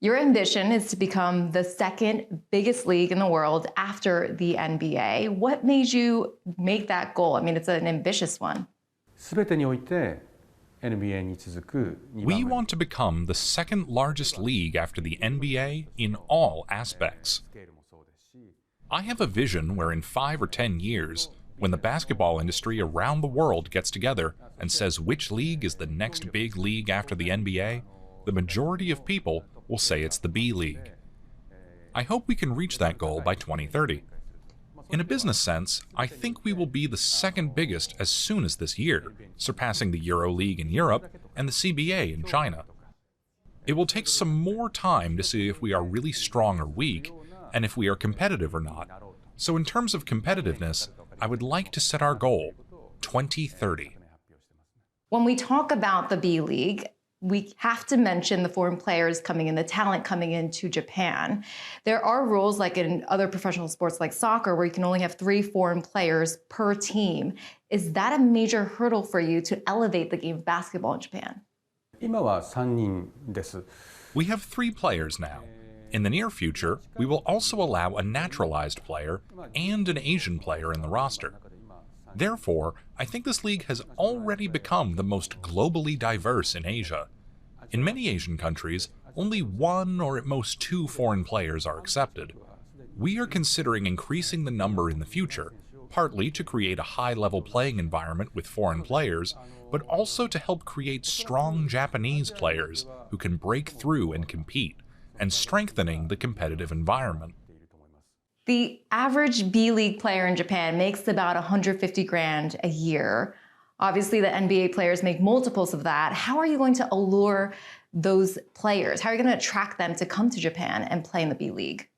Your ambition is to become the second biggest league in the world after the NBA. What made you make that goal? I mean, it's an ambitious one. We want to become the second largest league after the NBA in all aspects. I have a vision where in 5 or 10 years, when the basketball industry around the world gets together and says which league is the next big league after the NBA, the majority of people will say it's the B.League. I hope we can reach that goal by 2030. In a business sense, I think we will be the second biggest as soon as this year, surpassing the EuroLeague in Europe and the CBA in China. It will take some more time to see if we are really strong or weak, and if we are competitive or not. So in terms of competitiveness, I would like to set our goal, 2030. When we talk about the B.League, we have to mention the foreign players coming in, the talent coming into Japan. There are rules like in other professional sports like soccer where you can only have 3 foreign players per team. Is that a major hurdle for you to elevate the game of basketball in Japan? We have 3 players now. In the near future, we will also allow a naturalized player and an Asian player in the roster. Therefore, I think this league has already become the most globally diverse in Asia. In many Asian countries, only 1 or at most 2 foreign players are accepted. We are considering increasing the number in the future, partly to create a high-level playing environment with foreign players, but also to help create strong Japanese players who can break through and compete, and strengthening the competitive environment. The average B.League player in Japan makes about $150,000 a year. Obviously, the NBA players make multiples of that. How are you going to allure those players? How are you going to attract them to come to Japan and play in the B.League?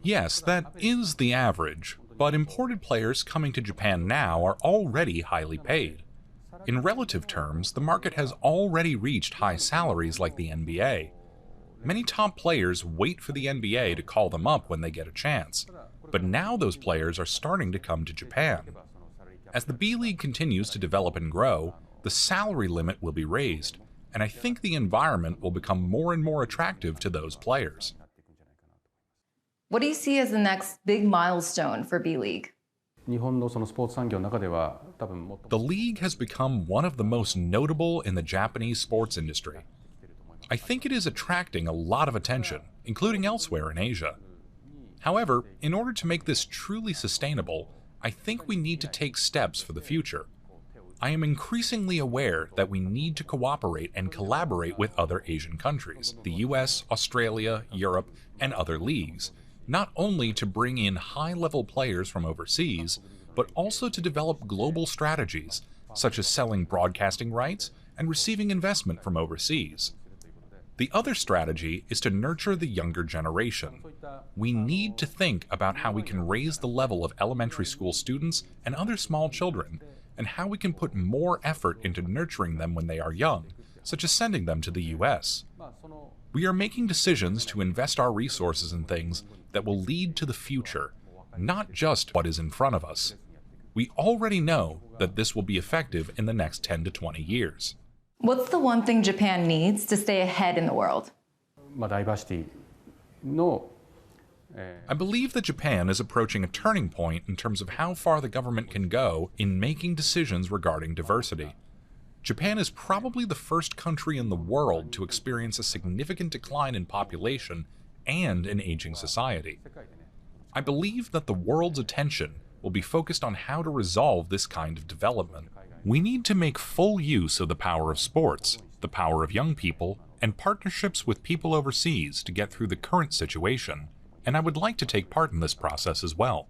Yes, that is the average, but imported players coming to Japan now are already highly paid. In relative terms, the market has already reached high salaries like the NBA. Many top players wait for the NBA to call them up when they get a chance, but now those players are starting to come to Japan. As the B.League continues to develop and grow, the salary limit will be raised, and I think the environment will become more and more attractive to those players. What do you see as the next big milestone for B.League? The league has become one of the most notable in the Japanese sports industry. I think it is attracting a lot of attention, including elsewhere in Asia. However, in order to make this truly sustainable, I think we need to take steps for the future. I am increasingly aware that we need to cooperate and collaborate with other Asian countries, the US, Australia, Europe, and other leagues, not only to bring in high-level players from overseas, but also to develop global strategies, such as selling broadcasting rights and receiving investment from overseas. The other strategy is to nurture the younger generation. We need to think about how we can raise the level of elementary school students and other small children, and how we can put more effort into nurturing them when they are young, such as sending them to the US. We are making decisions to invest our resources in things that will lead to the future, not just what is in front of us. We already know that this will be effective in the next 10 to 20 years. What's the one thing Japan needs to stay ahead in the world? I believe that Japan is approaching a turning point in terms of how far the government can go in making decisions regarding diversity. Japan is probably the first country in the world to experience a significant decline in population and an aging society. I believe that the world's attention will be focused on how to resolve this kind of development. We need to make full use of the power of sports, the power of young people, and partnerships with people overseas to get through the current situation, and I would like to take part in this process as well.